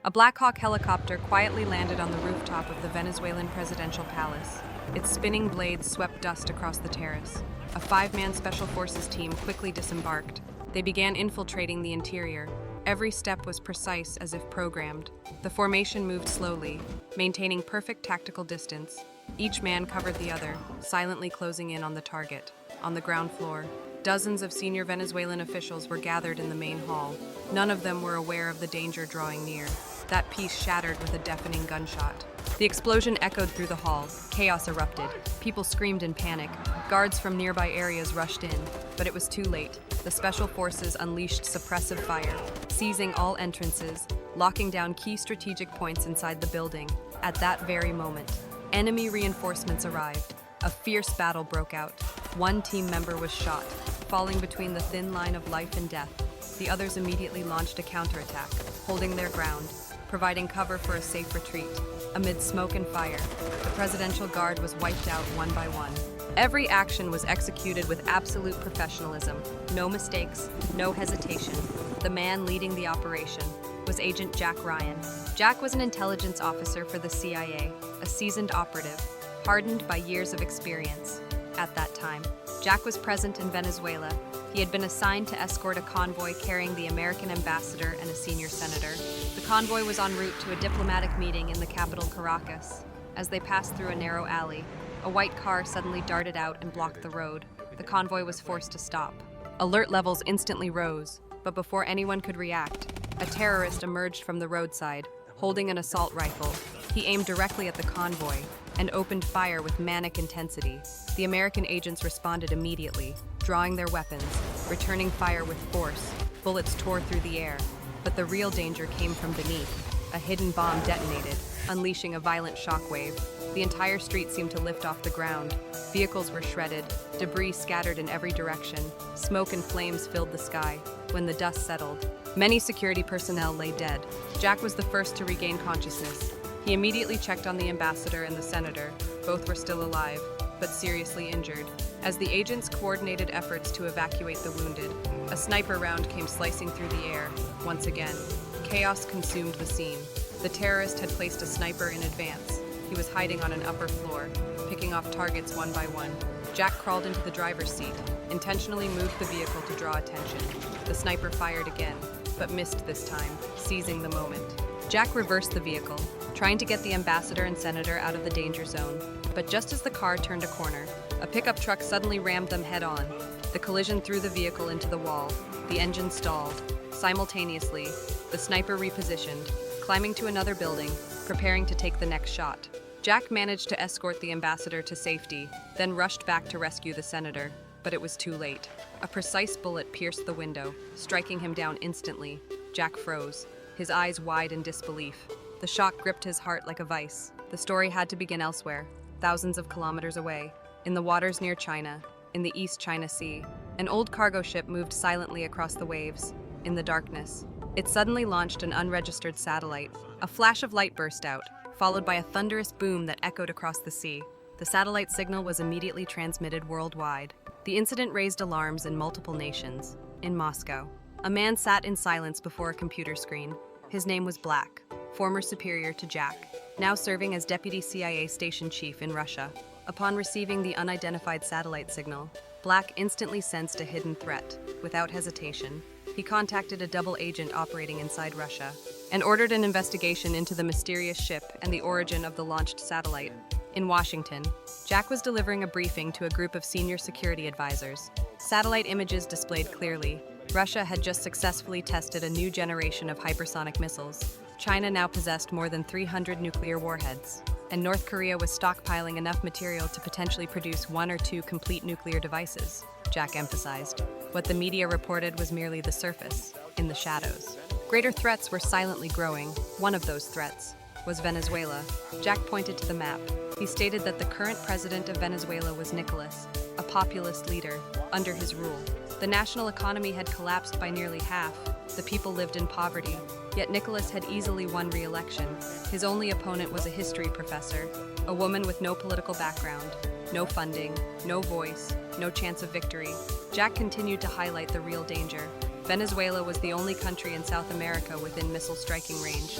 A Black Hawk helicopter quietly landed on the rooftop of the Venezuelan presidential palace. Its spinning blades swept dust across the terrace. A five-man special forces team quickly disembarked. They began infiltrating the interior. Every step was precise as if programmed. The formation moved slowly, maintaining perfect tactical distance. Each man covered the other, silently closing in on the target. On the ground floor, dozens of senior Venezuelan officials were gathered in the main hall. None of them were aware of the danger drawing near. That piece shattered with a deafening gunshot. The explosion echoed through the hall. Chaos erupted. People screamed in panic. Guards from nearby areas rushed in, but it was too late. The special forces unleashed suppressive fire, seizing all entrances, locking down key strategic points inside the building. At that very moment, enemy reinforcements arrived. A fierce battle broke out. One team member was shot, falling between the thin line of life and death. The others immediately launched a counterattack, holding their ground, providing cover for a safe retreat. Amid smoke and fire, the Presidential Guard was wiped out one by one. Every action was executed with absolute professionalism. No mistakes, no hesitation. The man leading the operation was Agent Jack Ryan. Jack was an intelligence officer for the CIA, a seasoned operative, hardened by years of experience. At that time, Jack was present in Venezuela. He had been assigned to escort a convoy carrying the American ambassador and a senior senator. The convoy was en route to a diplomatic meeting in the capital, Caracas. As they passed through a narrow alley, a white car suddenly darted out and blocked the road. The convoy was forced to stop. Alert levels instantly rose, but before anyone could react, a terrorist emerged from the roadside, holding an assault rifle. He aimed directly at the convoy and opened fire with manic intensity. The American agents responded immediately, drawing their weapons, returning fire with force. Bullets tore through the air, but the real danger came from beneath. A hidden bomb detonated, unleashing a violent shockwave. The entire street seemed to lift off the ground. Vehicles were shredded, debris scattered in every direction. Smoke and flames filled the sky. When the dust settled, many security personnel lay dead. Jack was the first to regain consciousness. He immediately checked on the ambassador and the senator. Both were still alive, but seriously injured. As the agents coordinated efforts to evacuate the wounded, a sniper round came slicing through the air. Once again, chaos consumed the scene. The terrorist had placed a sniper in advance. He was hiding on an upper floor, picking off targets one by one. Jack crawled into the driver's seat, intentionally moved the vehicle to draw attention. The sniper fired again, but missed this time, seizing the moment. Jack reversed the vehicle, trying to get the ambassador and senator out of the danger zone. But just as the car turned a corner, a pickup truck suddenly rammed them head-on. The collision threw the vehicle into the wall. The engine stalled. Simultaneously, the sniper repositioned, climbing to another building, preparing to take the next shot. Jack managed to escort the ambassador to safety, then rushed back to rescue the senator, but it was too late. A precise bullet pierced the window, striking him down instantly. Jack froze, his eyes wide in disbelief. The shock gripped his heart like a vice. The story had to begin elsewhere, thousands of kilometers away, in the waters near China, in the East China Sea. An old cargo ship moved silently across the waves, in the darkness. It suddenly launched an unregistered satellite. A flash of light burst out, followed by a thunderous boom that echoed across the sea. The satellite signal was immediately transmitted worldwide. The incident raised alarms in multiple nations. In Moscow, a man sat in silence before a computer screen. His name was Black, former superior to Jack, now serving as deputy CIA station chief in Russia. Upon receiving the unidentified satellite signal, Black instantly sensed a hidden threat. Without hesitation, he contacted a double agent operating inside Russia and ordered an investigation into the mysterious ship and the origin of the launched satellite. In Washington, Jack was delivering a briefing to a group of senior security advisors. Satellite images displayed clearly. Russia had just successfully tested a new generation of hypersonic missiles. China now possessed more than 300 nuclear warheads, and North Korea was stockpiling enough material to potentially produce 1 or 2 complete nuclear devices, Jack emphasized. What the media reported was merely the surface, in the shadows. Greater threats were silently growing. One of those threats was Venezuela. Jack pointed to the map. He stated that the current president of Venezuela was Nicolas, a populist leader. Under his rule, the national economy had collapsed by nearly half. The people lived in poverty, yet Nicolas had easily won re-election. His only opponent was a history professor, a woman with no political background, no funding, no voice, no chance of victory. Jack continued to highlight the real danger. Venezuela was the only country in South America within missile striking range.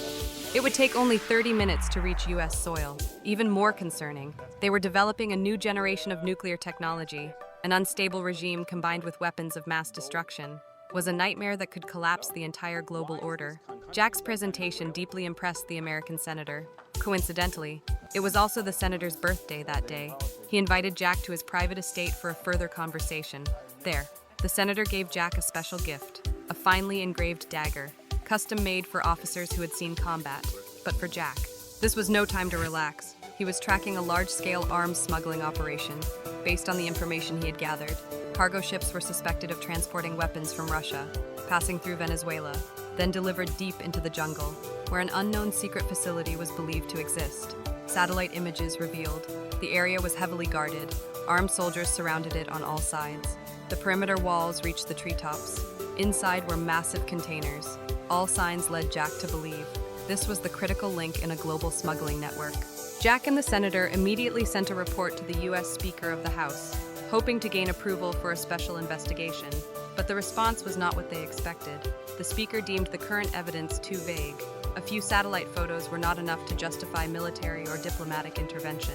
It would take only 30 minutes to reach US soil. Even more concerning, they were developing a new generation of nuclear technology. An unstable regime combined with weapons of mass destruction was a nightmare that could collapse the entire global order. Jack's presentation deeply impressed the American senator. Coincidentally, it was also the senator's birthday that day. He invited Jack to his private estate for a further conversation. There, the senator gave Jack a special gift, a finely engraved dagger, custom-made for officers who had seen combat. But for Jack, this was no time to relax. He was tracking a large-scale arms smuggling operation. Based on the information he had gathered, cargo ships were suspected of transporting weapons from Russia, passing through Venezuela, then delivered deep into the jungle, where an unknown secret facility was believed to exist. Satellite images revealed the area was heavily guarded. Armed soldiers surrounded it on all sides. The perimeter walls reached the treetops. Inside were massive containers. All signs led Jack to believe this was the critical link in a global smuggling network. Jack and the senator immediately sent a report to the U.S. Speaker of the House, hoping to gain approval for a special investigation. But the response was not what they expected. The speaker deemed the current evidence too vague. A few satellite photos were not enough to justify military or diplomatic intervention.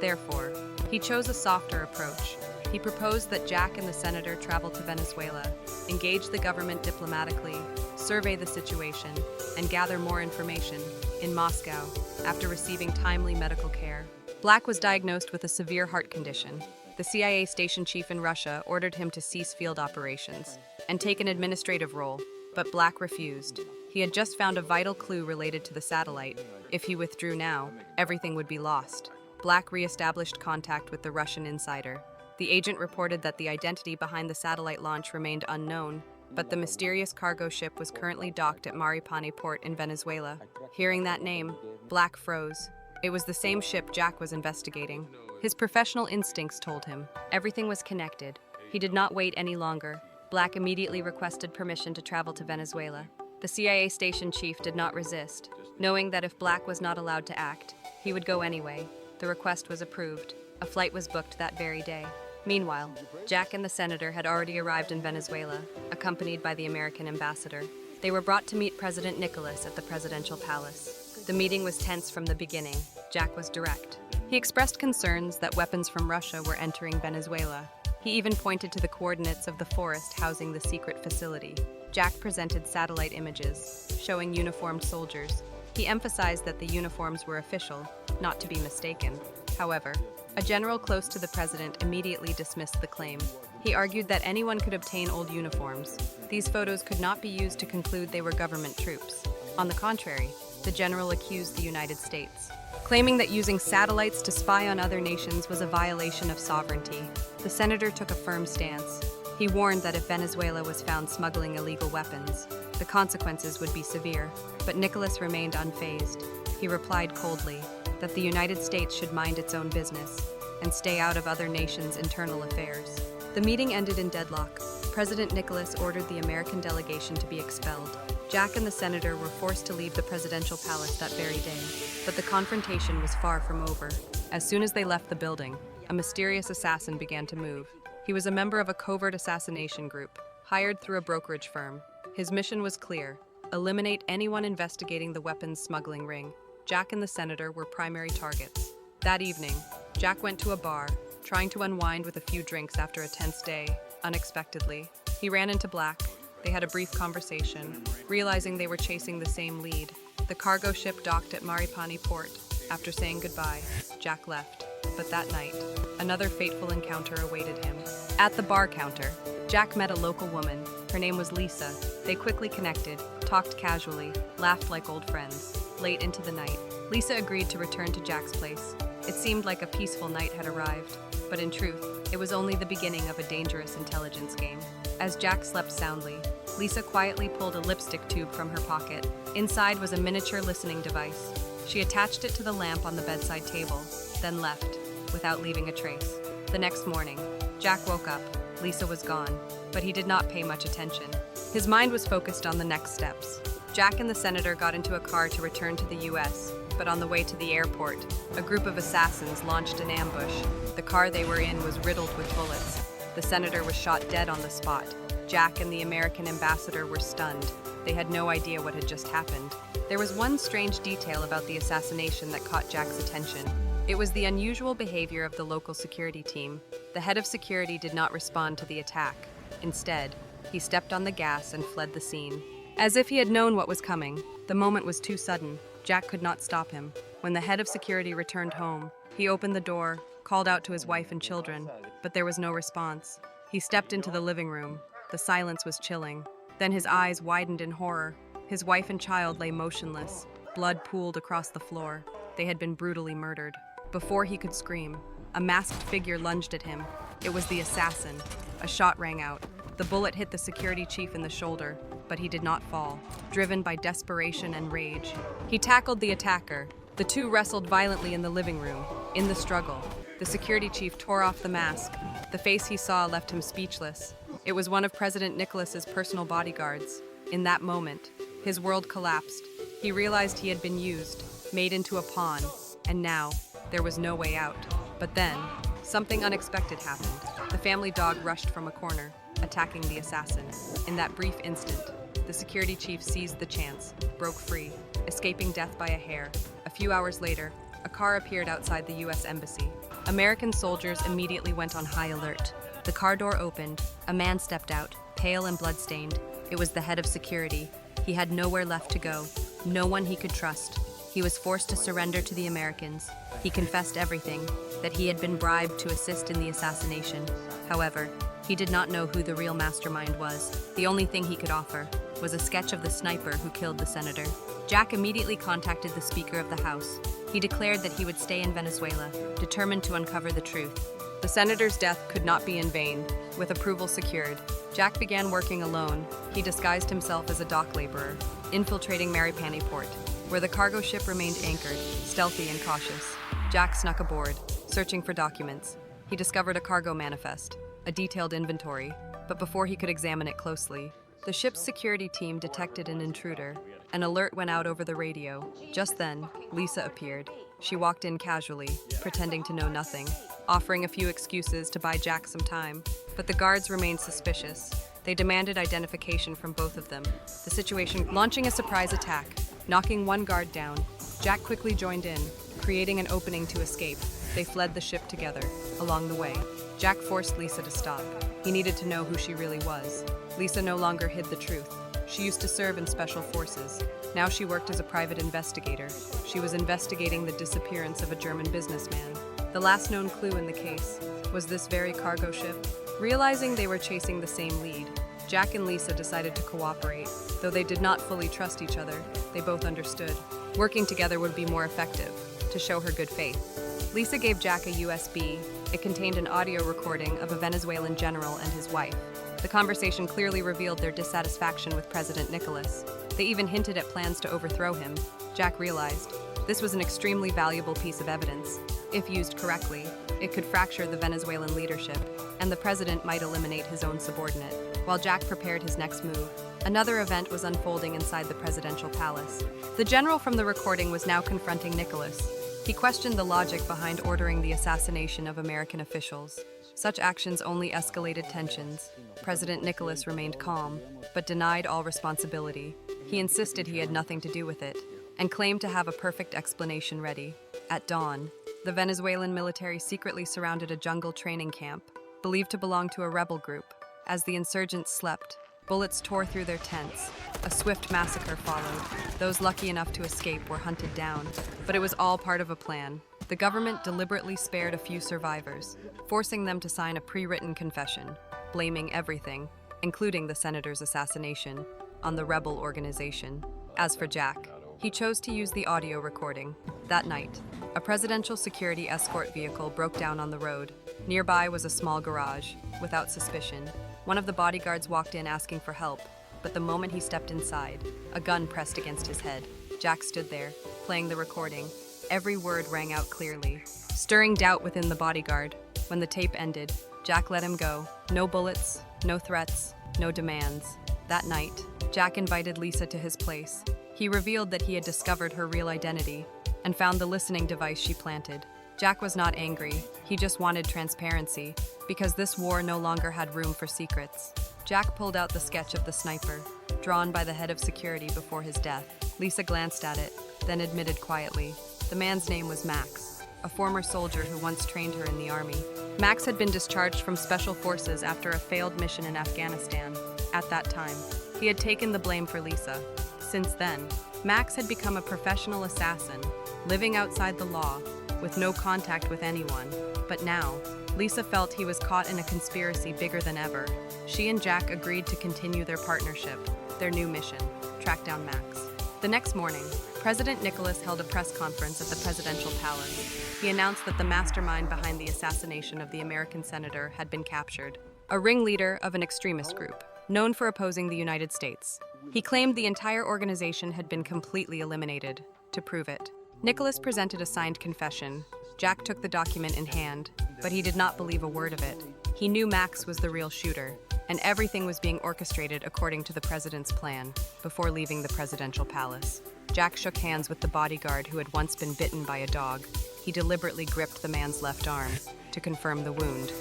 Therefore, he chose a softer approach. He proposed that Jack and the senator travel to Venezuela, engage the government diplomatically, survey the situation, and gather more information. In Moscow, after receiving timely medical care, Black was diagnosed with a severe heart condition. The CIA station chief in Russia ordered him to cease field operations and take an administrative role, but Black refused. He had just found a vital clue related to the satellite. If he withdrew now, everything would be lost. Black re-established contact with the Russian insider. The agent reported that the identity behind the satellite launch remained unknown, but the mysterious cargo ship was currently docked at Maripani port in Venezuela. Hearing that name, Black froze. It was the same ship Jack was investigating. His professional instincts told him everything was connected. He did not wait any longer. Black immediately requested permission to travel to Venezuela. The CIA station chief did not resist, knowing that if Black was not allowed to act, he would go anyway. The request was approved. A flight was booked that very day. Meanwhile, Jack and the senator had already arrived in Venezuela, accompanied by the American ambassador. They were brought to meet President Nicholas at the presidential palace. The meeting was tense from the beginning. Jack was direct. He expressed concerns that weapons from Russia were entering Venezuela. He even pointed to the coordinates of the forest housing the secret facility. Jack presented satellite images, showing uniformed soldiers. He emphasized that the uniforms were official, not to be mistaken. However, a general close to the president immediately dismissed the claim. He argued that anyone could obtain old uniforms. These photos could not be used to conclude they were government troops. On the contrary, the general accused the United States, claiming that using satellites to spy on other nations was a violation of sovereignty. The senator took a firm stance. He warned that if Venezuela was found smuggling illegal weapons, the consequences would be severe. But Nicholas remained unfazed. He replied coldly that the United States should mind its own business and stay out of other nations' internal affairs. The meeting ended in deadlock. President Nicholas ordered the American delegation to be expelled. Jack and the senator were forced to leave the presidential palace that very day, but the confrontation was far from over. As soon as they left the building, a mysterious assassin began to move. He was a member of a covert assassination group, hired through a brokerage firm. His mission was clear: eliminate anyone investigating the weapons smuggling ring. Jack and the senator were primary targets. That evening, Jack went to a bar, trying to unwind with a few drinks after a tense day. Unexpectedly, he ran into Black. They had a brief conversation, realizing they were chasing the same lead. The cargo ship docked at Maripani port. After saying goodbye, Jack left. But that night, another fateful encounter awaited him. At the bar counter, Jack met a local woman. Her name was Lisa. They quickly connected, talked casually, laughed like old friends. Late into the night, Lisa agreed to return to Jack's place. It seemed like a peaceful night had arrived, but in truth, it was only the beginning of a dangerous intelligence game. As Jack slept soundly, Lisa quietly pulled a lipstick tube from her pocket. Inside was a miniature listening device. She attached it to the lamp on the bedside table, then left, without leaving a trace. The next morning, Jack woke up. Lisa was gone, but he did not pay much attention. His mind was focused on the next steps. Jack and the senator got into a car to return to the U.S., but on the way to the airport, a group of assassins launched an ambush. The car they were in was riddled with bullets. The senator was shot dead on the spot. Jack and the American ambassador were stunned. They had no idea what had just happened. There was one strange detail about the assassination that caught Jack's attention. It was the unusual behavior of the local security team. The head of security did not respond to the attack. Instead, he stepped on the gas and fled the scene. As if he had known what was coming, the moment was too sudden. Jack could not stop him. When the head of security returned home, he opened the door, called out to his wife and children, but there was no response. He stepped into the living room. The silence was chilling. Then his eyes widened in horror. His wife and child lay motionless. Blood pooled across the floor. They had been brutally murdered. Before he could scream, a masked figure lunged at him. It was the assassin. A shot rang out. The bullet hit the security chief in the shoulder, but he did not fall. Driven by desperation and rage, he tackled the attacker. The two wrestled violently in the living room. In the struggle, the security chief tore off the mask. The face he saw left him speechless. It was one of President Nicholas's personal bodyguards. In that moment, his world collapsed. He realized he had been used, made into a pawn, and now there was no way out. But then, something unexpected happened. The family dog rushed from a corner, attacking the assassin. In that brief instant, the security chief seized the chance, broke free, escaping death by a hair. A few hours later, a car appeared outside the U.S. Embassy. American soldiers immediately went on high alert. The car door opened. A man stepped out, pale and bloodstained. It was the head of security. He had nowhere left to go, no one he could trust. He was forced to surrender to the Americans. He confessed everything, that he had been bribed to assist in the assassination. However, he did not know who the real mastermind was. The only thing he could offer was a sketch of the sniper who killed the senator. Jack immediately contacted the Speaker of the House. He declared that he would stay in Venezuela, determined to uncover the truth. The senator's death could not be in vain. With approval secured, Jack began working alone. He disguised himself as a dock laborer, infiltrating Maripani port, where the cargo ship remained anchored, stealthy and cautious. Jack snuck aboard, searching for documents. He discovered a cargo manifest, a detailed inventory, but before he could examine it closely, the ship's security team detected an intruder. An alert went out over the radio. Just then, Lisa appeared. She walked in casually, pretending to know nothing, offering a few excuses to buy Jack some time. But the guards remained suspicious. They demanded identification from both of them. The situation launching a surprise attack. Knocking one guard down, Jack quickly joined in, creating an opening to escape. They fled the ship together. Along the way, Jack forced Lisa to stop. He needed to know who she really was. Lisa no longer hid the truth. She used to serve in special forces. Now she worked as a private investigator. She was investigating the disappearance of a German businessman. The last known clue in the case was this very cargo ship. Realizing they were chasing the same lead, Jack and Lisa decided to cooperate. Though they did not fully trust each other, they both understood. Working together would be more effective, to show her good faith. Lisa gave Jack a USB. It contained an audio recording of a Venezuelan general and his wife. The conversation clearly revealed their dissatisfaction with President Nicholas. They even hinted at plans to overthrow him. Jack realized this was an extremely valuable piece of evidence. If used correctly, it could fracture the Venezuelan leadership, and the president might eliminate his own subordinate. While Jack prepared his next move, another event was unfolding inside the presidential palace. The general from the recording was now confronting Nicholas. He questioned the logic behind ordering the assassination of American officials. Such actions only escalated tensions. President Nicholas remained calm, but denied all responsibility. He insisted he had nothing to do with it, and claimed to have a perfect explanation ready. At dawn, the Venezuelan military secretly surrounded a jungle training camp, believed to belong to a rebel group. As the insurgents slept, bullets tore through their tents. A swift massacre followed. Those lucky enough to escape were hunted down. But it was all part of a plan. The government deliberately spared a few survivors, forcing them to sign a pre-written confession, blaming everything, including the senator's assassination, on the rebel organization. As for Jack, he chose to use the audio recording. That night, a presidential security escort vehicle broke down on the road. Nearby was a small garage, without suspicion. One of the bodyguards walked in asking for help, but the moment he stepped inside, a gun pressed against his head. Jack stood there, playing the recording. Every word rang out clearly, stirring doubt within the bodyguard. When the tape ended, Jack let him go. No bullets, no threats, no demands. That night, Jack invited Lisa to his place. He revealed that he had discovered her real identity and found the listening device she planted. Jack was not angry, he just wanted transparency, because this war no longer had room for secrets. Jack pulled out the sketch of the sniper, drawn by the head of security before his death. Lisa glanced at it, then admitted quietly. The man's name was Max, a former soldier who once trained her in the army. Max had been discharged from Special Forces after a failed mission in Afghanistan. At that time, he had taken the blame for Lisa. Since then, Max had become a professional assassin, living outside the law, with no contact with anyone. But now, Lisa felt he was caught in a conspiracy bigger than ever. She and Jack agreed to continue their partnership, their new mission, track down Max. The next morning, President Nicholas held a press conference at the presidential palace. He announced that the mastermind behind the assassination of the American senator had been captured, a ringleader of an extremist group, known for opposing the United States. He claimed the entire organization had been completely eliminated. To prove it, Nicholas presented a signed confession. Jack took the document in hand, but he did not believe a word of it. He knew Max was the real shooter, and everything was being orchestrated according to the president's plan. Before leaving the presidential palace, Jack shook hands with the bodyguard who had once been bitten by a dog. He deliberately gripped the man's left arm to confirm the wound.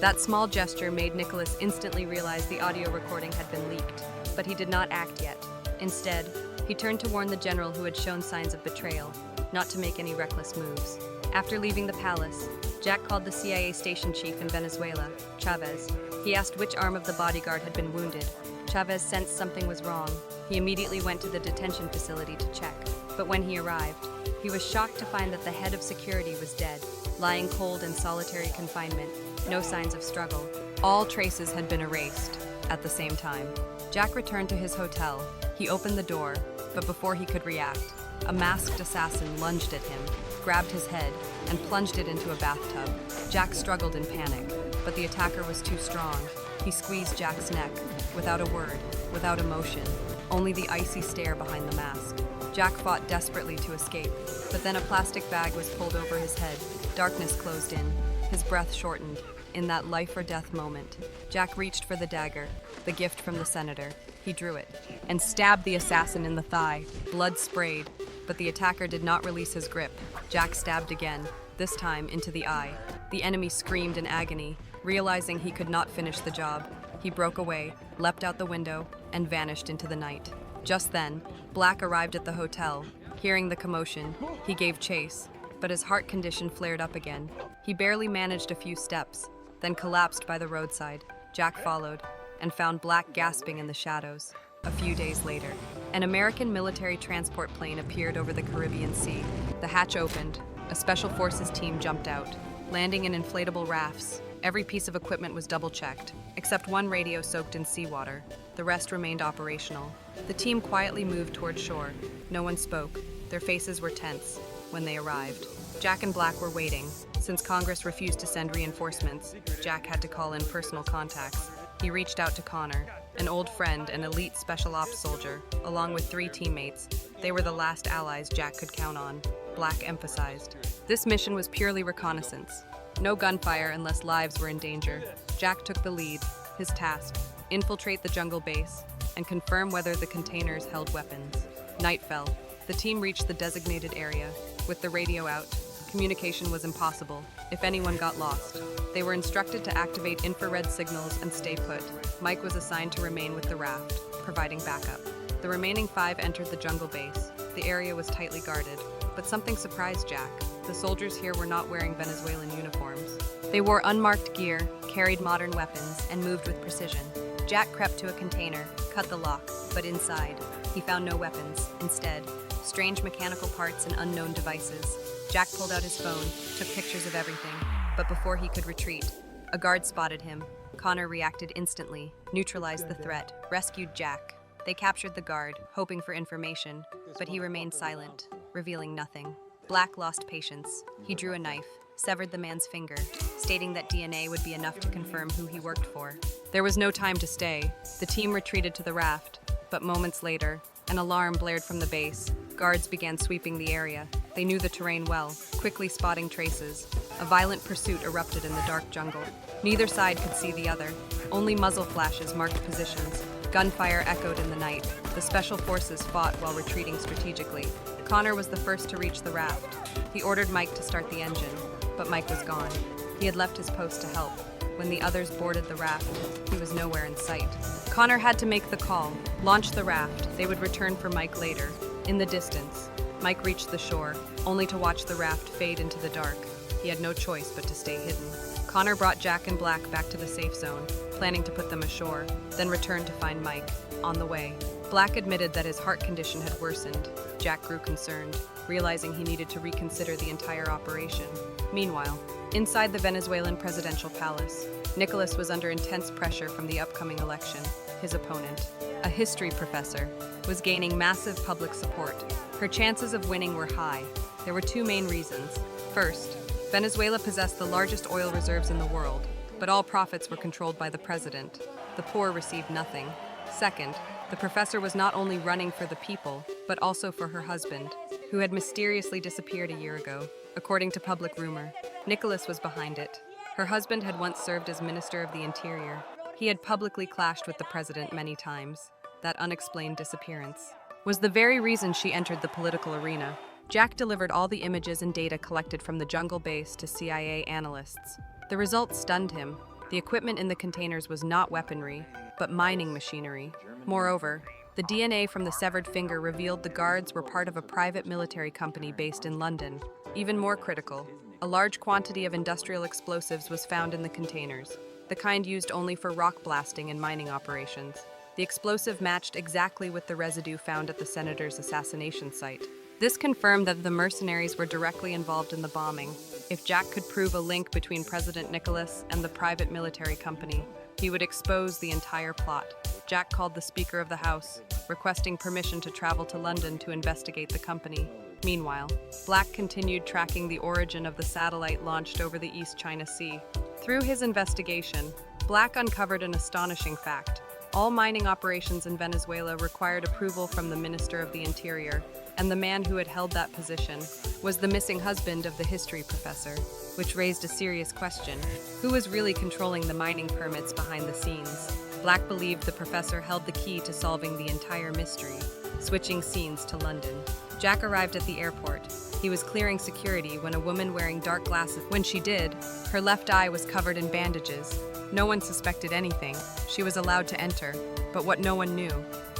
That small gesture made Nicholas instantly realize the audio recording had been leaked, but he did not act yet. Instead, he turned to warn the general who had shown signs of betrayal, not to make any reckless moves. After leaving the palace, Jack called the CIA station chief in Venezuela, Chavez. He asked which arm of the bodyguard had been wounded. Chavez sensed something was wrong. He immediately went to the detention facility to check. But when he arrived, he was shocked to find that the head of security was dead, lying cold in solitary confinement, no signs of struggle. All traces had been erased. At the same time, Jack returned to his hotel. He opened the door, but before he could react, a masked assassin lunged at him, grabbed his head, and plunged it into a bathtub. Jack struggled in panic, but the attacker was too strong. He squeezed Jack's neck, without a word, without emotion, only the icy stare behind the mask. Jack fought desperately to escape, but then a plastic bag was pulled over his head. Darkness closed in. His breath shortened. In that life-or-death moment, Jack reached for the dagger, the gift from the senator. He drew it, and stabbed the assassin in the thigh. Blood sprayed, but the attacker did not release his grip. Jack stabbed again, this time into the eye. The enemy screamed in agony. Realizing he could not finish the job, he broke away, leapt out the window, and vanished into the night. Just then, Black arrived at the hotel. Hearing the commotion, he gave chase, but his heart condition flared up again. He barely managed a few steps, then collapsed by the roadside. Jack followed, and found Black gasping in the shadows. A few days later, an American military transport plane appeared over the Caribbean Sea. The hatch opened. A Special Forces team jumped out, landing in inflatable rafts. Every piece of equipment was double-checked, except one radio soaked in seawater. The rest remained operational. The team quietly moved toward shore. No one spoke. Their faces were tense. When they arrived, Jack and Black were waiting. Since Congress refused to send reinforcements, Jack had to call in personal contacts. He reached out to Connor, an old friend and elite special ops soldier, along with 3 teammates. They were the last allies Jack could count on, Black emphasized. This mission was purely reconnaissance. No gunfire unless lives were in danger. Jack took the lead. His task, infiltrate the jungle base and confirm whether the containers held weapons. Night fell. The team reached the designated area. With the radio out, communication was impossible if anyone got lost. They were instructed to activate infrared signals and stay put. Mike was assigned to remain with the raft, providing backup. The remaining 5 entered the jungle base. The area was tightly guarded, but something surprised Jack. The soldiers here were not wearing Venezuelan uniforms. They wore unmarked gear, carried modern weapons, and moved with precision. Jack crept to a container, cut the lock, but inside, he found no weapons. Instead, strange mechanical parts and unknown devices. Jack pulled out his phone, took pictures of everything, but before he could retreat, a guard spotted him. Connor reacted instantly, neutralized the threat, rescued Jack. They captured the guard, hoping for information, but he remained silent, revealing nothing. Black lost patience. He drew a knife, severed the man's finger, stating that DNA would be enough to confirm who he worked for. There was no time to stay. The team retreated to the raft, but moments later, an alarm blared from the base. Guards began sweeping the area. They knew the terrain well, quickly spotting traces. A violent pursuit erupted in the dark jungle. Neither side could see the other. Only muzzle flashes marked positions. Gunfire echoed in the night. The Special Forces fought while retreating strategically. Connor was the first to reach the raft. He ordered Mike to start the engine. but Mike was gone. He had left his post to help. When the others boarded the raft, he was nowhere in sight. Connor had to make the call, launch the raft. They would return for Mike later. In the distance, Mike reached the shore, only to watch the raft fade into the dark. He had no choice but to stay hidden. Connor brought Jack and Black back to the safe zone, planning to put them ashore, then returned to find Mike. On the way, Black admitted that his heart condition had worsened. Jack grew concerned, realizing he needed to reconsider the entire operation. Meanwhile, inside the Venezuelan presidential palace, Nicholas was under intense pressure from the upcoming election. His opponent, a history professor, was gaining massive public support. Her chances of winning were high. There were two main reasons. First, Venezuela possessed the largest oil reserves in the world, but all profits were controlled by the president. The poor received nothing. Second, the professor was not only running for the people, but also for her husband, who had mysteriously disappeared a year ago. According to public rumor, Nicholas was behind it. Her husband had once served as Minister of the Interior. He had publicly clashed with the president many times. That unexplained disappearance was the very reason she entered the political arena. Jack delivered all the images and data collected from the jungle base to CIA analysts. The results stunned him. The equipment in the containers was not weaponry, but mining machinery. Moreover, the DNA from the severed finger revealed the guards were part of a private military company based in London. Even more critical, a large quantity of industrial explosives was found in the containers, the kind used only for rock blasting and mining operations. The explosive matched exactly with the residue found at the senator's assassination site. This confirmed that the mercenaries were directly involved in the bombing. If Jack could prove a link between President Nicholas and the private military company, he would expose the entire plot. Jack called the Speaker of the House, requesting permission to travel to London to investigate the company. Meanwhile, Black continued tracking the origin of the satellite launched over the East China Sea. Through his investigation, Black uncovered an astonishing fact. All mining operations in Venezuela required approval from the Minister of the Interior, and the man who had held that position was the missing husband of the history professor, which raised a serious question. Who was really controlling the mining permits behind the scenes? Black believed the professor held the key to solving the entire mystery. Switching scenes to London, Jack arrived at the airport. He was clearing security when a woman wearing dark glasses. When she did, her left eye was covered in bandages. No one suspected anything. She was allowed to enter, but what no one knew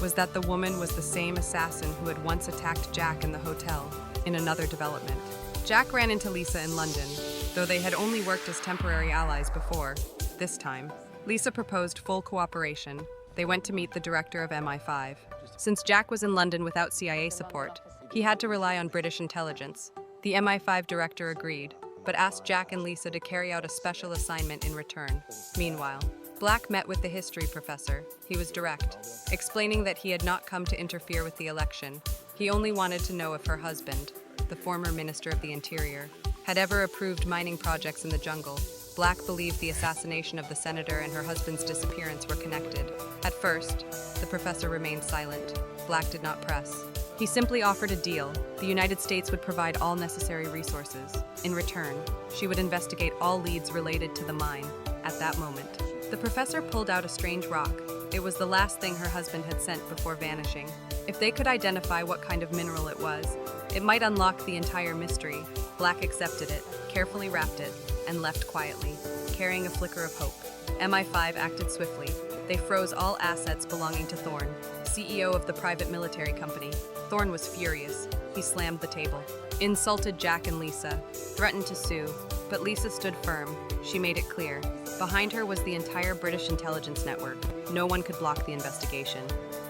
was that the woman was the same assassin who had once attacked Jack in the hotel. In another development, Jack ran into Lisa in London, though they had only worked as temporary allies before. This time, Lisa proposed full cooperation. They went to meet the director of MI5. Since Jack was in London without CIA support, he had to rely on British intelligence. The MI5 director agreed, but asked Jack and Lisa to carry out a special assignment in return. Meanwhile, Black met with the history professor. He was direct, explaining that he had not come to interfere with the election. He only wanted to know if her husband, the former Minister of the Interior, had ever approved mining projects in the jungle. Black believed the assassination of the senator and her husband's disappearance were connected. At first, the professor remained silent. Black did not press. He simply offered a deal. The United States would provide all necessary resources. In return, she would investigate all leads related to the mine. At that moment, the professor pulled out a strange rock. It was the last thing her husband had sent before vanishing. If they could identify what kind of mineral it was, it might unlock the entire mystery. Black accepted it, carefully wrapped it, and left quietly, carrying a flicker of hope. MI5 acted swiftly. They froze all assets belonging to Thorne, CEO of the private military company. Thorne was furious. He slammed the table, insulted Jack and Lisa, threatened to sue, but Lisa stood firm. She made it clear. Behind her was the entire British intelligence network. No one could block the investigation.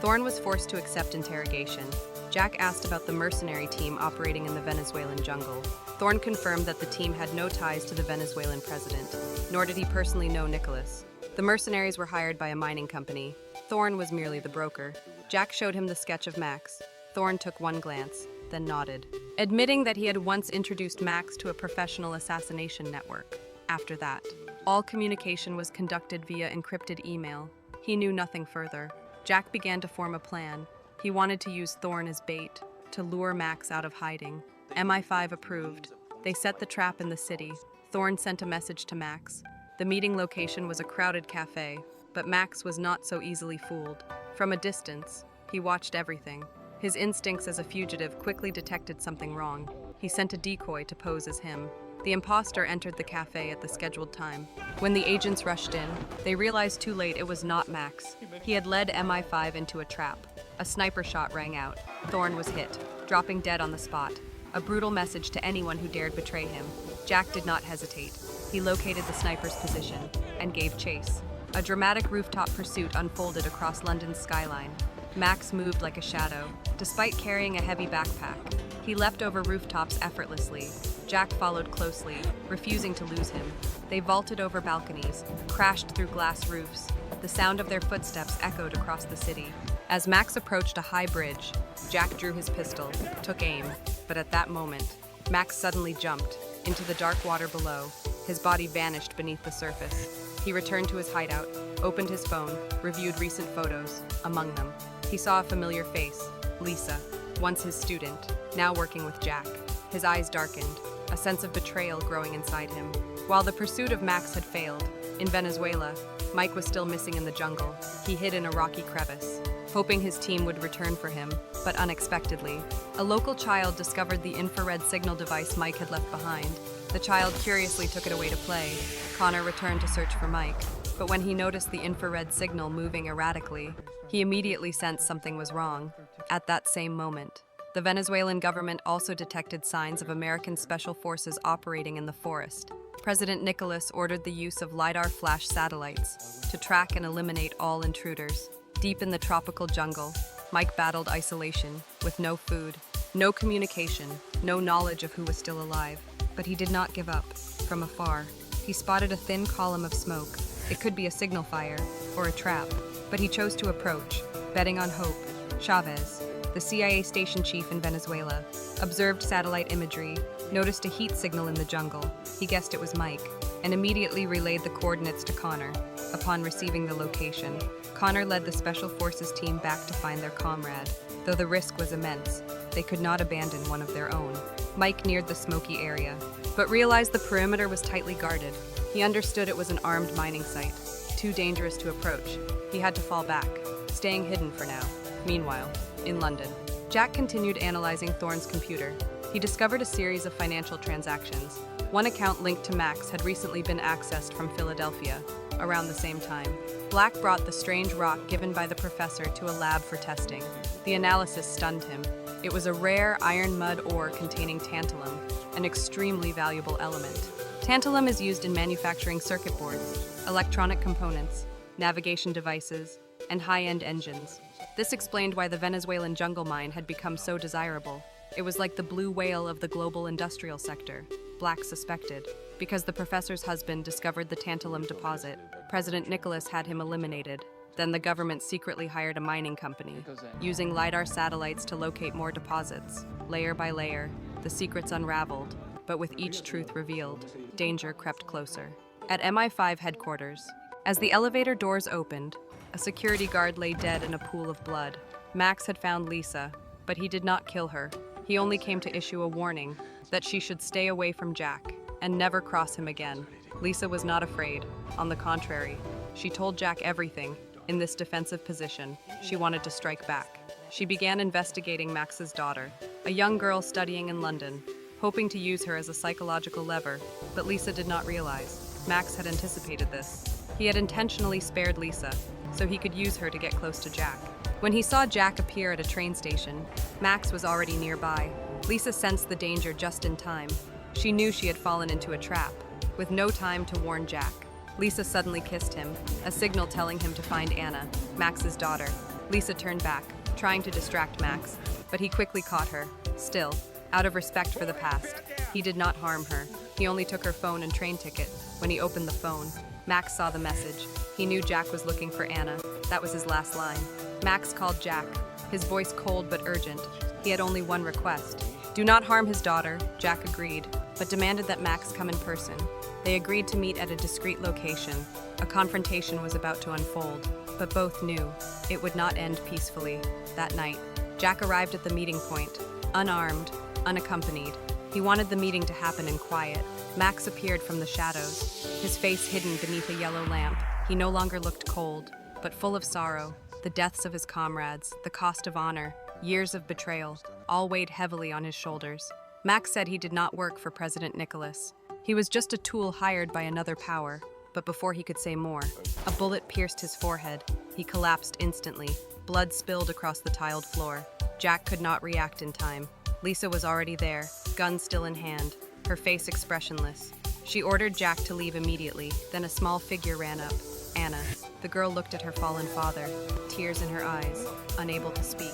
Thorne was forced to accept interrogation. Jack asked about the mercenary team operating in the Venezuelan jungle. Thorne confirmed that the team had no ties to the Venezuelan president, nor did he personally know Nicholas. The mercenaries were hired by a mining company. Thorne was merely the broker. Jack showed him the sketch of Max. Thorne took one glance, then nodded, admitting that he had once introduced Max to a professional assassination network. After that, all communication was conducted via encrypted email. He knew nothing further. Jack began to form a plan. He wanted to use Thorne as bait, to lure Max out of hiding. MI5 approved. They set the trap in the city. Thorne sent a message to Max. The meeting location was a crowded cafe, but Max was not so easily fooled. From a distance, he watched everything. His instincts as a fugitive quickly detected something wrong. He sent a decoy to pose as him. The imposter entered the cafe at the scheduled time. When the agents rushed in, they realized too late it was not Max. He had led MI5 into a trap. A sniper shot rang out. Thorne was hit, dropping dead on the spot. A brutal message to anyone who dared betray him. Jack did not hesitate. He located the sniper's position and gave chase. A dramatic rooftop pursuit unfolded across London's skyline. Max moved like a shadow, despite carrying a heavy backpack. He leapt over rooftops effortlessly. Jack followed closely, refusing to lose him. They vaulted over balconies, crashed through glass roofs. The sound of their footsteps echoed across the city. As Max approached a high bridge, Jack drew his pistol, took aim, but at that moment, Max suddenly jumped into the dark water below. His body vanished beneath the surface. He returned to his hideout, opened his phone, reviewed recent photos. Among them, he saw a familiar face, Lisa, once his student, now working with Jack. His eyes darkened, a sense of betrayal growing inside him. While the pursuit of Max had failed, in Venezuela, Mike was still missing in the jungle. He hid in a rocky crevice, hoping his team would return for him, but unexpectedly, a local child discovered the infrared signal device Mike had left behind. The child curiously took it away to play. Connor returned to search for Mike, but when he noticed the infrared signal moving erratically, he immediately sensed something was wrong. At that same moment, the Venezuelan government also detected signs of American special forces operating in the forest. President Nicholas ordered the use of LiDAR flash satellites to track and eliminate all intruders. Deep in the tropical jungle, Mike battled isolation, with no food, no communication, no knowledge of who was still alive. But he did not give up. From afar, he spotted a thin column of smoke. It could be a signal fire or a trap, but he chose to approach, betting on hope. Chavez, the CIA station chief in Venezuela, observed satellite imagery, noticed a heat signal in the jungle. He guessed it was Mike, and immediately relayed the coordinates to Connor. Upon receiving the location, Connor led the Special Forces team back to find their comrade. Though the risk was immense, they could not abandon one of their own. Mike neared the smoky area, but realized the perimeter was tightly guarded. He understood it was an armed mining site, too dangerous to approach. He had to fall back, staying hidden for now. Meanwhile, in London, Jack continued analyzing Thorne's computer. He discovered a series of financial transactions. One account linked to Max had recently been accessed from Philadelphia. Around the same time, Black brought the strange rock given by the professor to a lab for testing. The analysis stunned him. It was a rare iron mud ore containing tantalum, an extremely valuable element. Tantalum is used in manufacturing circuit boards, electronic components, navigation devices, and high-end engines. This explained why the Venezuelan jungle mine had become so desirable. It was like the blue whale of the global industrial sector, Black suspected. Because the professor's husband discovered the tantalum deposit, President Nicholas had him eliminated. Then the government secretly hired a mining company, using LiDAR satellites to locate more deposits. Layer by layer, the secrets unraveled, but with each truth revealed, danger crept closer. At MI5 headquarters, as the elevator doors opened, a security guard lay dead in a pool of blood. Max had found Lisa, but he did not kill her. He only came to issue a warning that she should stay away from Jack and never cross him again. Lisa was not afraid. On the contrary, she told Jack everything. In this defensive position, she wanted to strike back. She began investigating Max's daughter, a young girl studying in London, hoping to use her as a psychological lever, but Lisa did not realize. Max had anticipated this. He had intentionally spared Lisa, so he could use her to get close to Jack. When he saw Jack appear at a train station, Max was already nearby. Lisa sensed the danger just in time. She knew she had fallen into a trap. With no time to warn Jack, Lisa suddenly kissed him, a signal telling him to find Anna, Max's daughter. Lisa turned back, trying to distract Max, but he quickly caught her. Still, out of respect for the past, he did not harm her. He only took her phone and train ticket. When he opened the phone, Max saw the message. He knew Jack was looking for Anna. That was his last line. Max called Jack, his voice cold but urgent. He had only one request. Do not harm his daughter. Jack agreed, but demanded that Max come in person. They agreed to meet at a discreet location. A confrontation was about to unfold, but both knew it would not end peacefully. That night, Jack arrived at the meeting point, unarmed, unaccompanied. He wanted the meeting to happen in quiet. Max appeared from the shadows, his face hidden beneath a yellow lamp. He no longer looked cold, but full of sorrow. The deaths of his comrades, the cost of honor, years of betrayal, all weighed heavily on his shoulders. Max said he did not work for President Nicholas. He was just a tool hired by another power. But before he could say more, a bullet pierced his forehead. He collapsed instantly. Blood spilled across the tiled floor. Jack could not react in time. Lisa was already there, gun still in hand, her face expressionless. She ordered Jack to leave immediately, then a small figure ran up. Anna. The girl looked at her fallen father, tears in her eyes, unable to speak.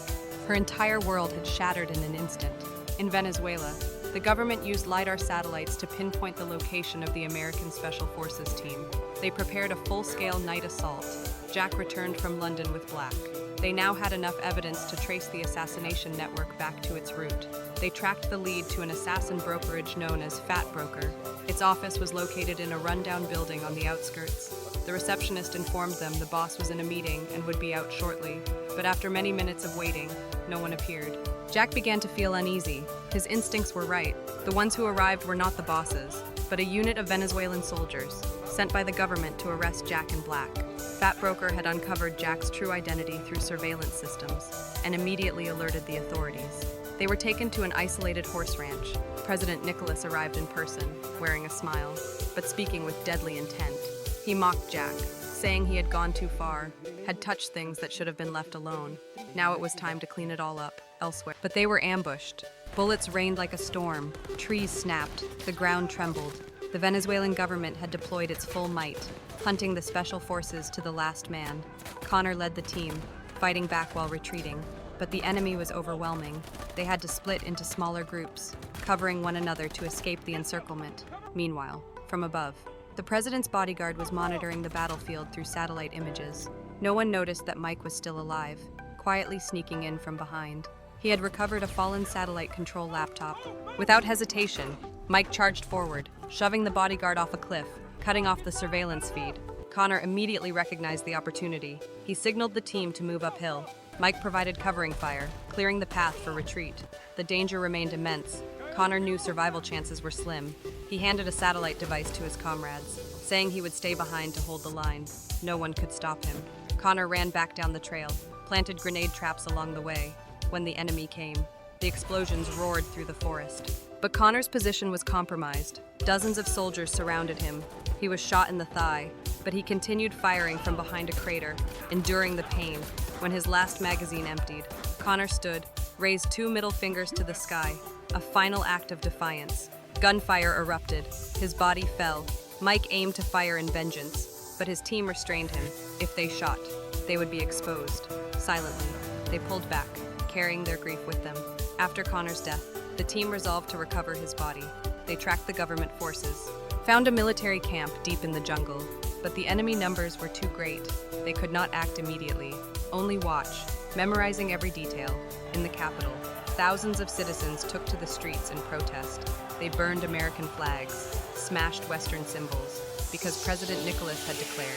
Her entire world had shattered in an instant. In Venezuela, the government used LiDAR satellites to pinpoint the location of the American Special Forces team. They prepared a full-scale night assault. Jack returned from London with Black. They now had enough evidence to trace the assassination network back to its root. They tracked the lead to an assassin brokerage known as Fat Broker. Its office was located in a rundown building on the outskirts. The receptionist informed them the boss was in a meeting and would be out shortly, but after many minutes of waiting, no one appeared. Jack began to feel uneasy. His instincts were right. The ones who arrived were not the bosses, but a unit of Venezuelan soldiers, sent by the government to arrest Jack and Black. Fat Broker had uncovered Jack's true identity through surveillance systems and immediately alerted the authorities. They were taken to an isolated horse ranch. President Nicholas arrived in person, wearing a smile, but speaking with deadly intent. He mocked Jack, saying he had gone too far, had touched things that should have been left alone. Now it was time to clean it all up elsewhere. But they were ambushed. Bullets rained like a storm. Trees snapped. The ground trembled. The Venezuelan government had deployed its full might, hunting the special forces to the last man. Connor led the team, fighting back while retreating. But the enemy was overwhelming. They had to split into smaller groups, covering one another to escape the encirclement. Meanwhile, from above, the president's bodyguard was monitoring the battlefield through satellite images. No one noticed that Mike was still alive, quietly sneaking in from behind. He had recovered a fallen satellite control laptop. Without hesitation, Mike charged forward, shoving the bodyguard off a cliff, cutting off the surveillance feed. Connor immediately recognized the opportunity. He signaled the team to move uphill. Mike provided covering fire, clearing the path for retreat. The danger remained immense. Connor knew survival chances were slim. He handed a satellite device to his comrades, saying he would stay behind to hold the line. No one could stop him. Connor ran back down the trail, planted grenade traps along the way. When the enemy came, the explosions roared through the forest. But Connor's position was compromised. Dozens of soldiers surrounded him. He was shot in the thigh, but he continued firing from behind a crater, enduring the pain. When his last magazine emptied, Connor stood, raised two middle fingers to the sky, a final act of defiance. Gunfire erupted. His body fell. Mike aimed to fire in vengeance, but his team restrained him. If they shot, they would be exposed. Silently, they pulled back, carrying their grief with them. After Connor's death, the team resolved to recover his body. They tracked the government forces, found a military camp deep in the jungle, but the enemy numbers were too great. They could not act immediately, only watch, memorizing every detail. In the capital, thousands of citizens took to the streets in protest. They burned American flags, smashed Western symbols, because President Nicholas had declared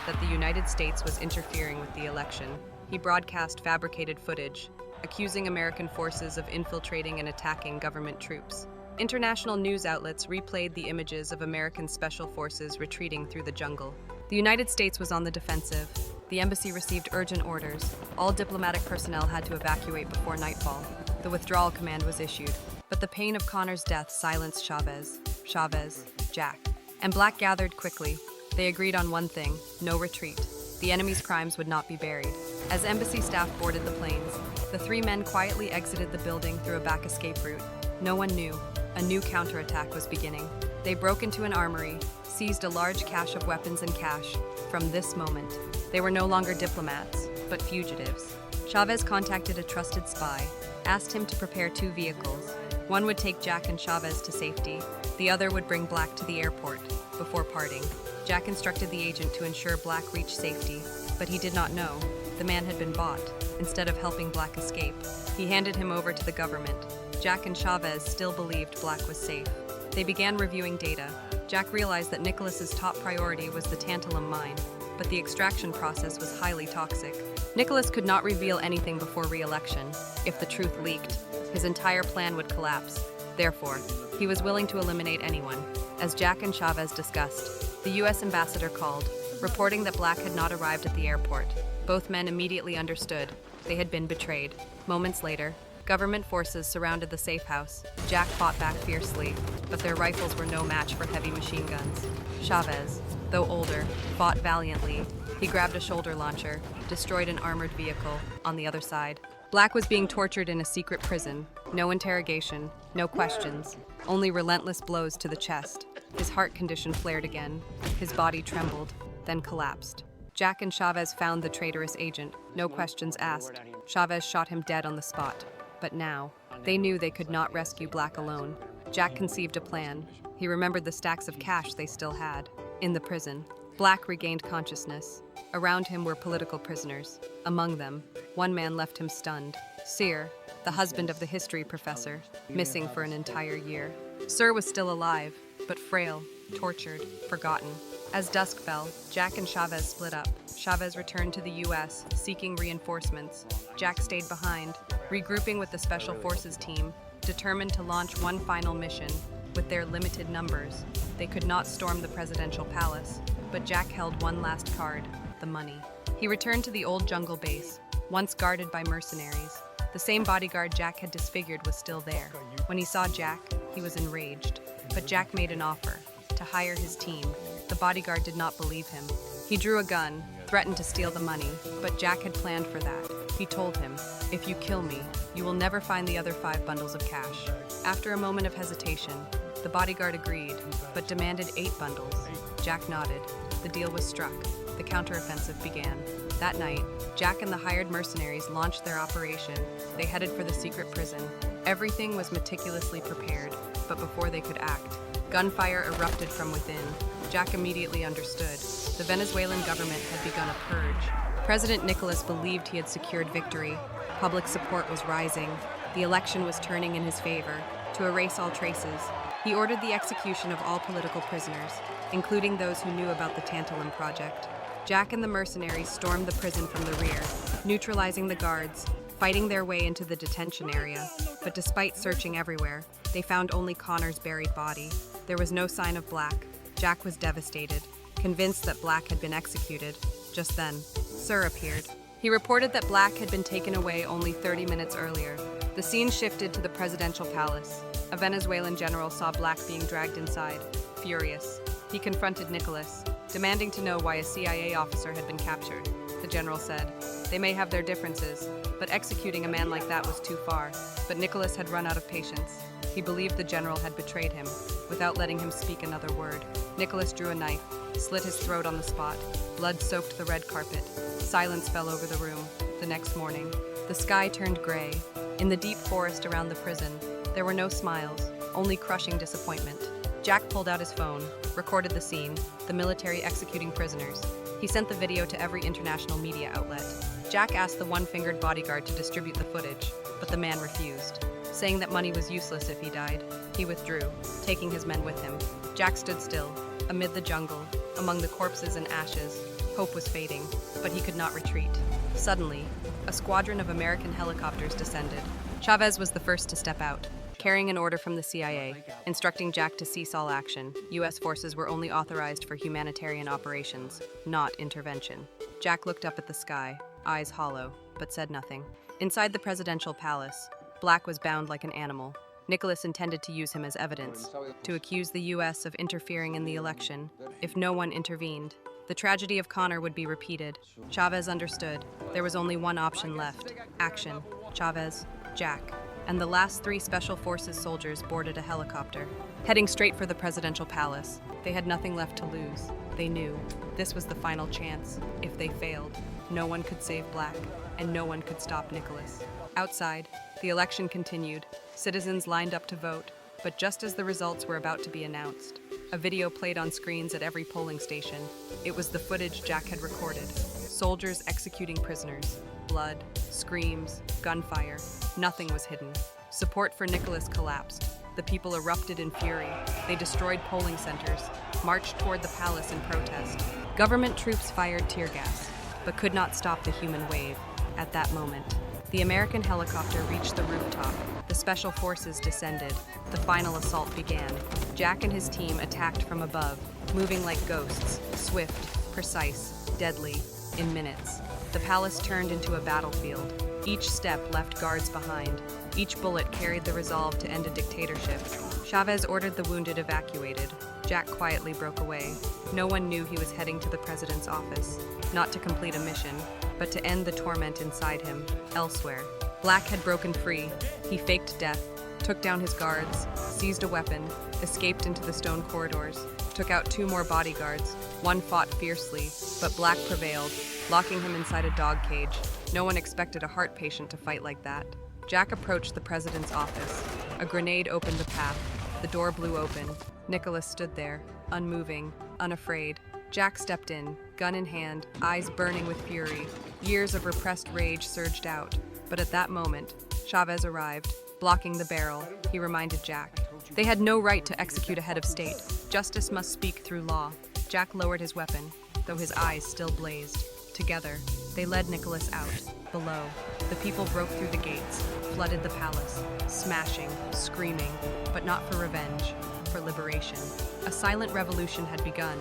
that the United States was interfering with the election. He broadcast fabricated footage, accusing American forces of infiltrating and attacking government troops. International news outlets replayed the images of American special forces retreating through the jungle. The United States was on the defensive. The embassy received urgent orders. All diplomatic personnel had to evacuate before nightfall. The withdrawal command was issued. But the pain of Connor's death silenced Chavez, Jack, and Black gathered quickly. They agreed on one thing: no retreat. The enemy's crimes would not be buried. As embassy staff boarded the planes, the three men quietly exited the building through a back escape route. No one knew. A new counterattack was beginning. They broke into an armory, seized a large cache of weapons and cash. From this moment, they were no longer diplomats, but fugitives. Chavez contacted a trusted spy, asked him to prepare two vehicles. One would take Jack and Chavez to safety. The other would bring Black to the airport. Before parting, Jack instructed the agent to ensure Black reached safety, but he did not know. The man had been bought. Instead of helping Black escape, he handed him over to the government. Jack and Chavez still believed Black was safe. They began reviewing data. Jack realized that Nicholas's top priority was the tantalum mine, but the extraction process was highly toxic. Nicholas could not reveal anything before re-election. If the truth leaked, his entire plan would collapse. Therefore, he was willing to eliminate anyone. As Jack and Chavez discussed, the U.S. ambassador called, reporting that Black had not arrived at the airport. Both men immediately understood they had been betrayed. Moments later, Government forces surrounded the safe house. Jack fought back fiercely, but their rifles were no match for heavy machine guns. Chavez, though older, fought valiantly. He grabbed a shoulder launcher, destroyed an armored vehicle on the other side. Black was being tortured in a secret prison. No interrogation, no questions, only relentless blows to the chest. His heart condition flared again. His body trembled, then collapsed. Jack and Chavez found the traitorous agent, no questions asked. Chavez shot him dead on the spot. But now, they knew they could not rescue Black alone. Jack conceived a plan. He remembered the stacks of cash they still had. In the prison, Black regained consciousness. Around him were political prisoners. Among them, one man left him stunned. Cyr, the husband of the history professor, missing for an entire year. Cyr was still alive, but frail, tortured, forgotten. As dusk fell, Jack and Chavez split up. Chavez returned to the U.S., seeking reinforcements. Jack stayed behind, regrouping with the Special Forces team, determined to launch one final mission. With their limited numbers, they could not storm the presidential palace, but Jack held one last card, the money. He returned to the old jungle base, once guarded by mercenaries. The same bodyguard Jack had disfigured was still there. When he saw Jack, he was enraged, but Jack made an offer to hire his team. The bodyguard did not believe him. He drew a gun, threatened to steal the money, but Jack had planned for that. He told him, "If you kill me, you will never find the other 5 bundles of cash." After a moment of hesitation, the bodyguard agreed, but demanded 8 bundles. Jack nodded. The deal was struck. The counteroffensive began. That night, Jack and the hired mercenaries launched their operation. They headed for the secret prison. Everything was meticulously prepared, but before they could act, gunfire erupted from within. Jack immediately understood. The Venezuelan government had begun a purge. President Nicolas believed he had secured victory. Public support was rising. The election was turning in his favor. To erase all traces, he ordered the execution of all political prisoners, including those who knew about the Tantalum project. Jack and the mercenaries stormed the prison from the rear, neutralizing the guards, fighting their way into the detention area. But despite searching everywhere, they found only Connor's buried body. There was no sign of Black. Jack was devastated, convinced that Black had been executed. Just then, Cyr appeared. He reported that Black had been taken away only 30 minutes earlier. The scene shifted to the presidential palace. A Venezuelan general saw Black being dragged inside. Furious, he confronted Nicolas, demanding to know why a CIA officer had been captured. The general said, "They may have their differences, but executing a man like that was too far." But Nicolas had run out of patience. He believed the general had betrayed him, without letting him speak another word. Nicolas drew a knife, slit his throat on the spot. Blood soaked the red carpet. Silence fell over the room. The next morning, the sky turned gray. In the deep forest around the prison, there were no smiles, only crushing disappointment. Jack pulled out his phone, recorded the scene, the military executing prisoners. He sent the video to every international media outlet. Jack asked the one-fingered bodyguard to distribute the footage, but the man refused, saying that money was useless if he died. He withdrew, taking his men with him. Jack stood still, amid the jungle, among the corpses and ashes. Hope was fading, but he could not retreat. Suddenly, a squadron of American helicopters descended. Chavez was the first to step out, carrying an order from the CIA, instructing Jack to cease all action. U.S. forces were only authorized for humanitarian operations, not intervention. Jack looked up at the sky, eyes hollow, but said nothing. Inside the presidential palace, Black was bound like an animal. Nicolas intended to use him as evidence, to accuse the U.S. of interfering in the election. If no one intervened, the tragedy of Connor would be repeated. Chavez understood. There was only one option left: action. Chavez, Jack, and the last 3 Special Forces soldiers boarded a helicopter, heading straight for the presidential palace. They had nothing left to lose. They knew this was the final chance. If they failed, no one could save Black, and no one could stop Nicolas. Outside, the election continued. Citizens lined up to vote, but just as the results were about to be announced, a video played on screens at every polling station. It was the footage Jack had recorded. Soldiers executing prisoners. Blood, screams, gunfire. Nothing was hidden. Support for Nicolas collapsed. The people erupted in fury. They destroyed polling centers, marched toward the palace in protest. Government troops fired tear gas, but could not stop the human wave. At that moment, the American helicopter reached the rooftop. The Special Forces descended. The final assault began. Jack and his team attacked from above, moving like ghosts, swift, precise, deadly. In minutes, the palace turned into a battlefield. Each step left guards behind. Each bullet carried the resolve to end a dictatorship. Chavez ordered the wounded evacuated. Jack quietly broke away. No one knew he was heading to the president's office, not to complete a mission, but to end the torment inside him, elsewhere. Black had broken free. He faked death, took down his guards, seized a weapon, escaped into the stone corridors, took out 2 more bodyguards. One fought fiercely, but Black prevailed, locking him inside a dog cage. No one expected a heart patient to fight like that. Jack approached the president's office. A grenade opened the path. The door blew open. Nicholas stood there, unmoving, unafraid. Jack stepped in, gun in hand, eyes burning with fury. Years of repressed rage surged out. But at that moment, Chavez arrived, blocking the barrel. He reminded Jack. They had no right to execute a head of state. Justice must speak through law. Jack lowered his weapon, though his eyes still blazed. Together, they led Nicholas out. Below, the people broke through the gates, flooded the palace, smashing, screaming, but not for revenge, for liberation. A silent revolution had begun.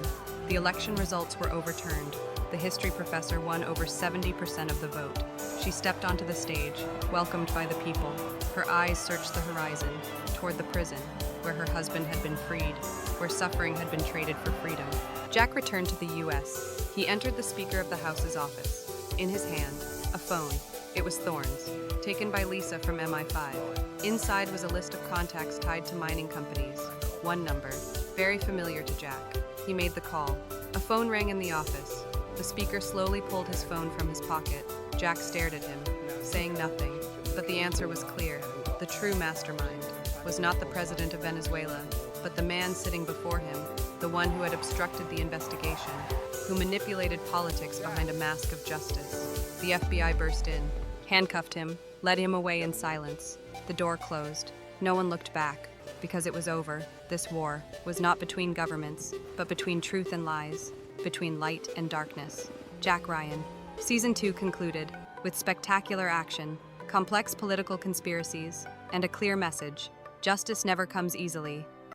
The election results were overturned. The history professor won over 70% of the vote. She stepped onto the stage, welcomed by the people. Her eyes searched the horizon, toward the prison, where her husband had been freed, where suffering had been traded for freedom. Jack returned to the U.S. He entered the Speaker of the House's office. In his hand, a phone. It was Thorne's, taken by Lisa from MI5. Inside was a list of contacts tied to mining companies. One number, very familiar to Jack. He made the call. A phone rang in the office. The speaker slowly pulled his phone from his pocket. Jack stared at him, saying nothing. But the answer was clear. The true mastermind was not the president of Venezuela, but the man sitting before him, the one who had obstructed the investigation, who manipulated politics behind a mask of justice. The FBI burst in, handcuffed him, led him away in silence. The door closed. No one looked back, because it was over. This war was not between governments, but between truth and lies, between light and darkness. Jack Ryan. Season 2 concluded with spectacular action, complex political conspiracies, and a clear message. Justice never comes easily,